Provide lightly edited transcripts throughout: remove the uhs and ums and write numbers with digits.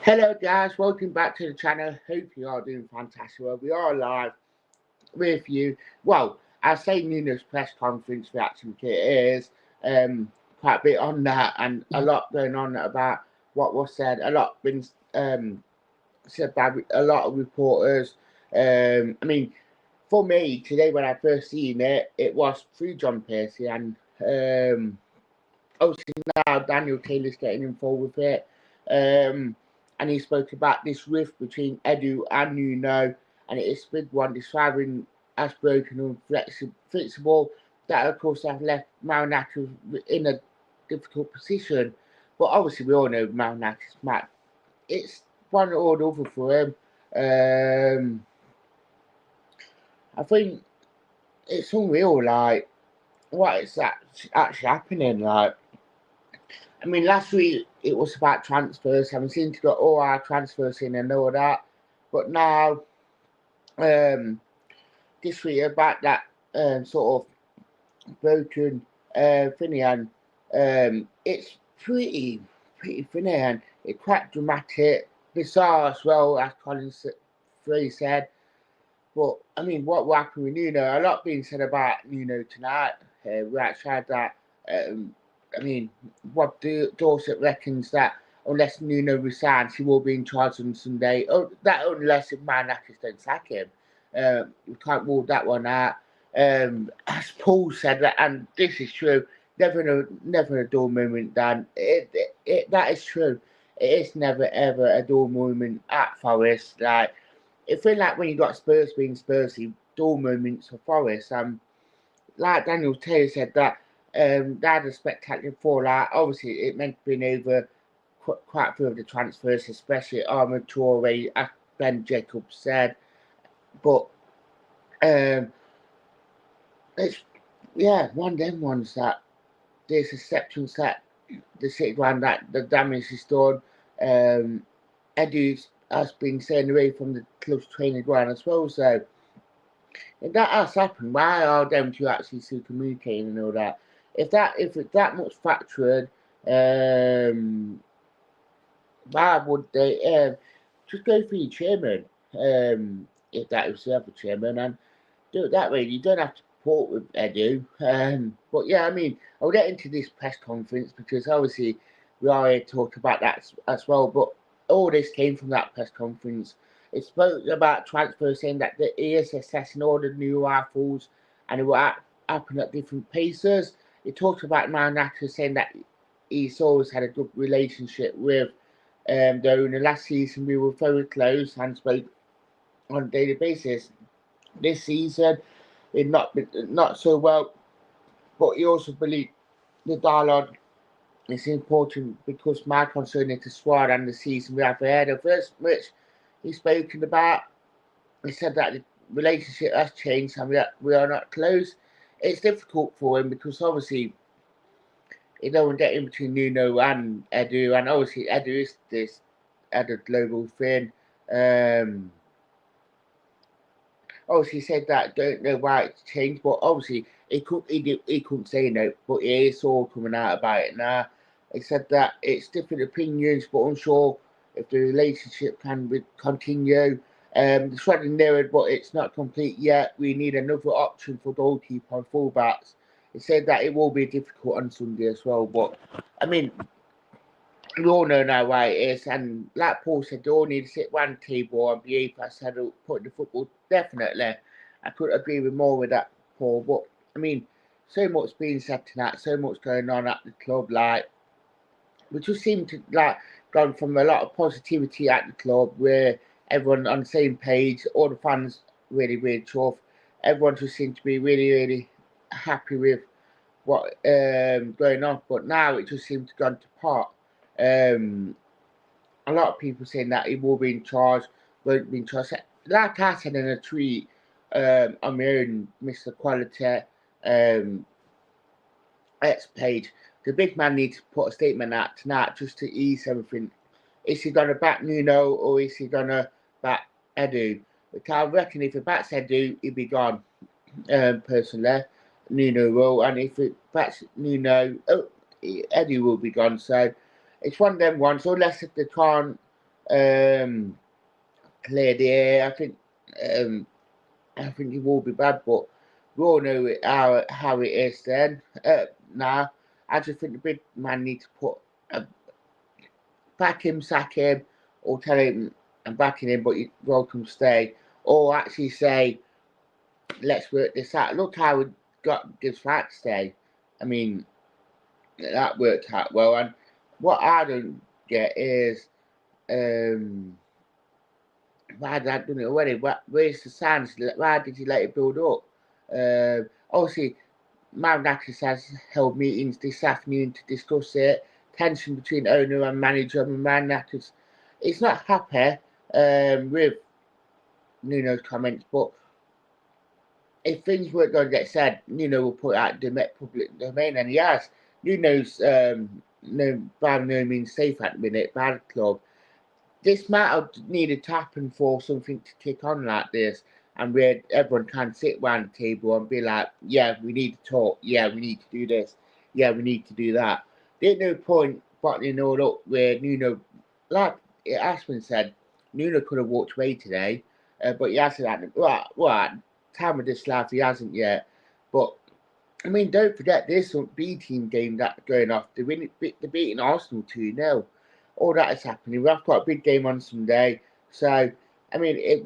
Hello guys, welcome back to the channel. Hope you are doing fantastic. Well, we are live with you. Well, I say Nuno's press conference reaction kit is quite a bit on that and a lot going on about what was said. A lot been said by a lot of reporters. I mean, for me today when I first seen it, it was through John Piercy and obviously now Daniel Taylor's getting involved with it. And he spoke about this rift between Edu and Nuno, and it is a big one, describing as broken and flexible. That, of course, have left Marinakis in a difficult position. But obviously, we all know Marinakis, Matt. It's one or the other for him. I think it's unreal, like, what is that actually happening, like. I mean, last week it was about transfers, and we seem to got all our transfers in and all that. But now, this week about that sort of broken thingy, and it's pretty funny, and it's quite dramatic, bizarre as well, as Colin Frey said. But I mean, what will happen with Nuno? A lot being said about Nuno tonight. We actually had that. I mean, Rob Dorset reckons that unless Nuno resigns, he will be in charge on Sunday. Oh, that unless Marinakis don't sack him. We can't rule that one out. As Paul said, that, and this is true, never a dull moment, Dan. That is true. It is never, ever a dull moment at Forest. Like, it feels like when you got Spurs being Spursy, dull moments for Forest. Like Daniel Taylor said, that they had a spectacular fallout. Obviously, it meant being over quite a few of the transfers, especially Armour Toure, as Ben Jacobs said. But it's one of them ones that there's acceptance that the City ground that the damage is done. Edu has been staying away from the club's training ground as well. So if that has happened, why are them two actually still communicating and all that? If it's that much fractured, why would they just go for your chairman? If that was the other chairman, and do it that way. You don't have to report with Edu. But yeah, I mean, I'll get into this press conference because obviously we are here to talk about that as well. But all this came from that press conference. It spoke about transfers, saying that he is assessing all the new rifles and it will happen at different paces. It talked about Marinakis saying that he's always had a good relationship with the owner. Last season we were very close and spoke on a daily basis. This season it not so well, but he also believed the dialogue is important because my concern is the squad and the season we have ahead of us, which he's spoken about. He said that the relationship has changed and we are not close. It's difficult for him because obviously he don't want to get in between Nuno and Edu, and obviously Edu is this other global thing. Obviously, he said that don't know why it's changed, but obviously he couldn't say no, but it is all coming out about it now. He said that it's different opinions, but unsure if the relationship can continue. The shredding narrowed, but it's not complete yet. We need another option for goalkeeper and fullbacks. He said that it will be difficult on Sunday as well, but I mean, we all know now why it is, and like Paul said, they all need to sit round the table and be able to settle put the football. Definitely, I couldn't agree with more with that, Paul. But I mean, so much being said tonight, so much going on at the club, like we just seem to like gone from a lot of positivity at the club where everyone on the same page, all the fans really tough. Everyone just seemed to be really happy with what going on, but now it just seems to gone to pot. A lot of people saying that he will be in charge, won't be in charge. Like I said in a tweet on my own Mr. Quality X page, the big man needs to put a statement out tonight just to ease everything. Is he going to back Nuno or is he going to back Edu? Because I reckon if he backs Edu, he'll be gone, personally. Nuno will, and if it backs Nuno, Edu will be gone. So it's one of them ones, unless if they can't clear the air. I think it will be bad, but we all know how it is then. Now, I just think the big man needs to put back him, sack him, or tell him I'm backing him, but you're welcome to stay. Or actually say, let's work this out. Look how we got this fight today. I mean, that worked out well. And what I don't get is, why did I done it already? Where's the signs? Why did you let it build up? Obviously, Marinakis has held meetings this afternoon to discuss it. Tension between owner and manager. I mean, Marinakis is not happy with Nuno's comments, but if things weren't going to get said, Nuno will put out the public domain, and he has. Nuno's by no means safe at the minute by the club. This might have needed to happen for something to kick on like this, and where everyone can sit around the table and be like, yeah, we need to talk, yeah, we need to do this, yeah, we need to do that. There's no point bottling all up where Nuno, like Aspen said, Nuno could have walked away today, but he hasn't had what time of this life he hasn't yet. But I mean, don't forget there's some B team game that's going off. They're beating Arsenal 2-0. All that is happening. We've got a big game on Sunday. So I mean,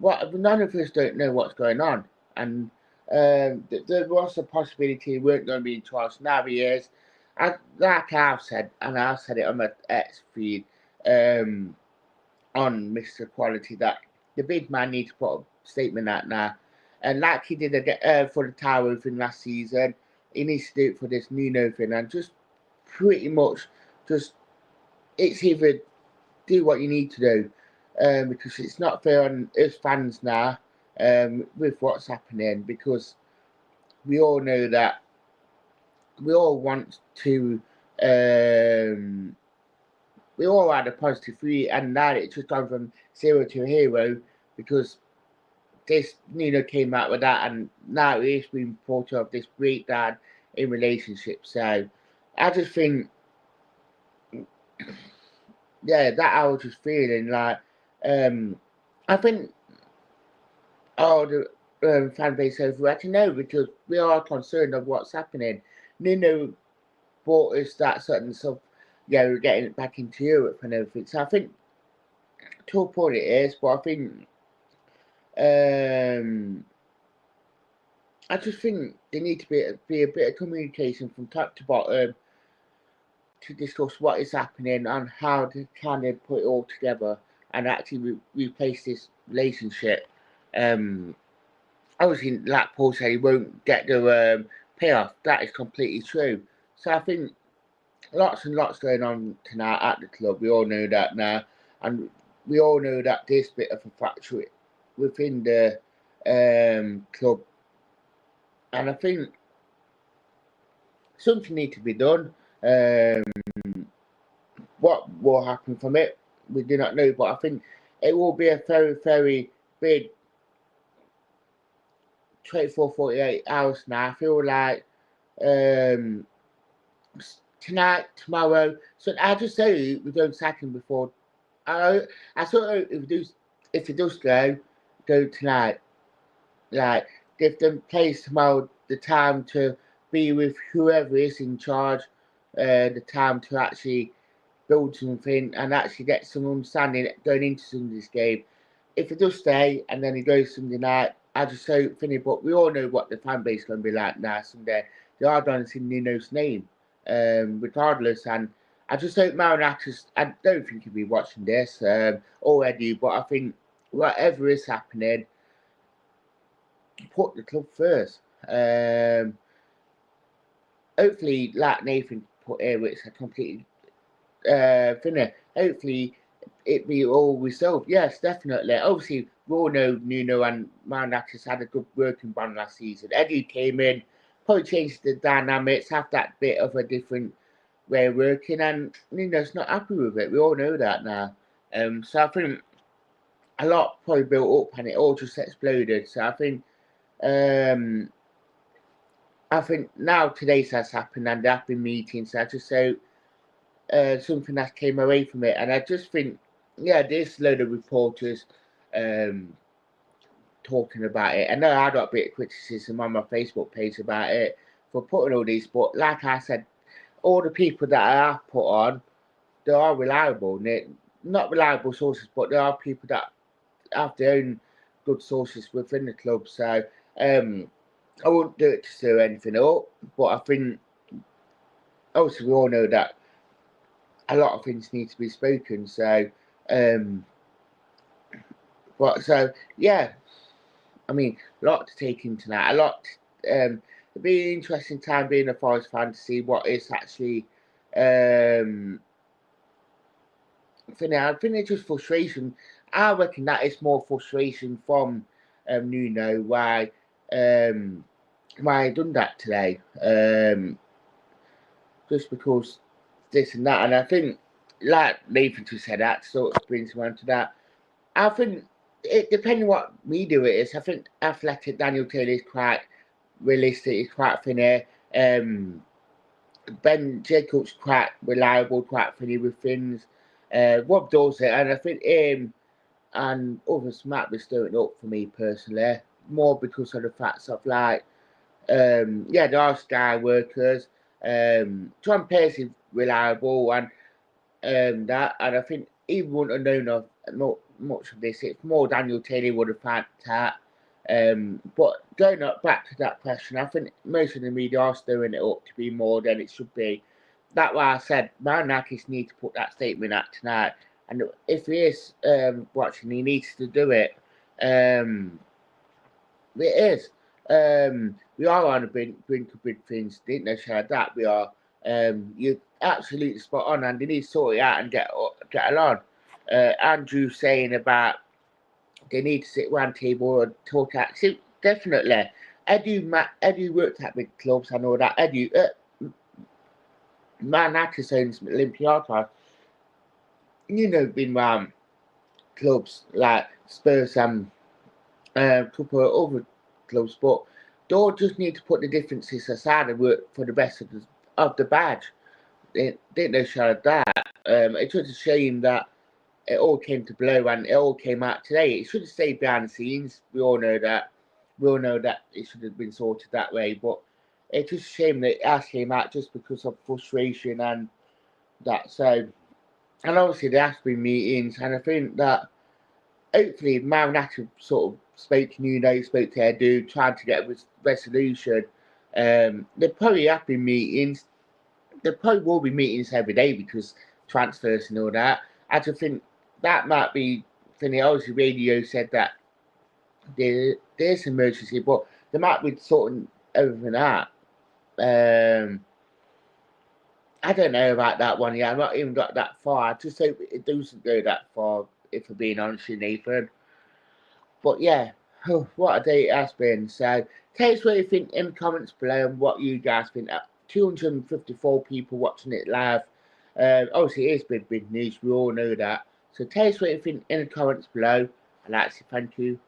none of us don't know what's going on, and there was a possibility he weren't going to be in charge. Now he is. And like I've said, and I've said it on my X feed on Mr. Quality, that the big man needs to put a statement out now. And like he did for the Tower thing last season, he needs to do it for this Nuno thing, and just pretty much it's either do what you need to do, because it's not fair on us fans now with what's happening, because we all know that we all want to we all had a positive three, and now it's just gone from 0 to a hero because this Nuno came out with that, and now it's been part of this breakdown in relationships. So I just think, yeah, that I was just feeling like, I think all the fan base overreacting, no, because we are concerned of what's happening. Nuno brought us that certain stuff, yeah, we're getting it back into Europe and everything. So I think to a point it is, but I think I just think there needs to be a bit of communication from top to bottom to discuss what is happening and how to kind of put it all together and actually replace this relationship. Obviously, like Paul said, he won't get the payoff. That is completely true. So I think lots and lots going on tonight at the club. We all know that now, and we all know that there's a bit of a fracture within the club, and I think something needs to be done. What will happen from it, we do not know, but I think it will be a very, very big 24, 48 hours now. I feel like tonight, tomorrow. So I just say we don't sack him before. I sort of if it does go tonight. Like give them players tomorrow the time to be with whoever is in charge, the time to actually build something and actually get some understanding going into Sunday's game. If it does stay and then it goes Sunday night, I just hope Finny, but we all know what the fan base is going to be like now Sunday. They are going to see Nuno's name, regardless. And I just hope Marinakis, I don't think he'll be watching this already, but I think whatever is happening, put the club first. Hopefully, like Nathan put here, it's a completely Finny. Hopefully, it be all resolved. Yes, definitely. Obviously, we all know Nuno and Marinakis had a good working bond last season. Eddie came in, probably changed the dynamics, have that bit of a different way of working, and Nuno's not happy with it. We all know that now. So I think a lot probably built up and it all just exploded. So I think now today's has happened and there have been meetings. So I just hope something that came away from it, and I just think, yeah, there's a load of reporters talking about it. I know I got a bit of criticism on my Facebook page about it for putting all these, but like I said, all the people that I have put on, they are reliable. They're not reliable sources, but there are people that have their own good sources within the club. So I wouldn't do it to stir anything up, but I think obviously we all know that a lot of things need to be spoken. So, but so yeah, I mean, a lot to take into that. A lot. It'll be an interesting time being a Forest fan to see what is actually. I think it's just frustration. I reckon that it's more frustration from Nuno why I done that today. Just because this and that, and I think like Nathan just said, that sort of brings me on to that. I think it depending what media it is. I think Athletic Daniel Taylor is quite realistic. He's quite funny. Ben Jacobs quite reliable, quite funny with things. Rob does it, and I think him and others might be stirring up for me personally, more because of the facts of like, yeah, there are Sky workers. John Pace is reliable and that, and I think he wouldn't have known of not much of this. It's more Daniel Taylor would have found that. But going back to that question, I think most of the media are stirring it up to be more than it should be. That's why I said Marinakis needs to put that statement out tonight. And if he is watching, he needs to do it. It is. We are on the brink of big things. Didn't they share that? We are. You're absolutely spot on, and they need to sort it out and get along. Andrew saying about they need to sit round table and talk out. So definitely. Edu worked at big clubs, I know that. Marinakis owns Olympiacos. Been round clubs like Spurs and a couple of other clubs, but they all just need to put the differences aside and work for the best of the badge. They didn't know share that. It's just a shame that it all came to blow and it all came out today. It should have stayed behind the scenes. We all know that. We all know that it should have been sorted that way. But it's just a shame that it has came out just because of frustration and that. So, and obviously there has been meetings, and I think that hopefully Marinakis sort of spoke to Nuno, spoke to Edu, trying to get a resolution. There probably have been meetings. There probably will be meetings every day because transfers and all that. I just think that might be funny. Obviously, radio said that there's emergency, but they might be sorting everything out. I don't know about that one yet. I've not even got that far. I just hope it doesn't go that far, if I'm being honest with Nathan. But yeah, what a day it has been. So tell us what you think in the comments below and what you guys think. 254 people watching it live. Obviously, it is big news. We all know that. So tell us what you think in the comments below. I'd like to say thank you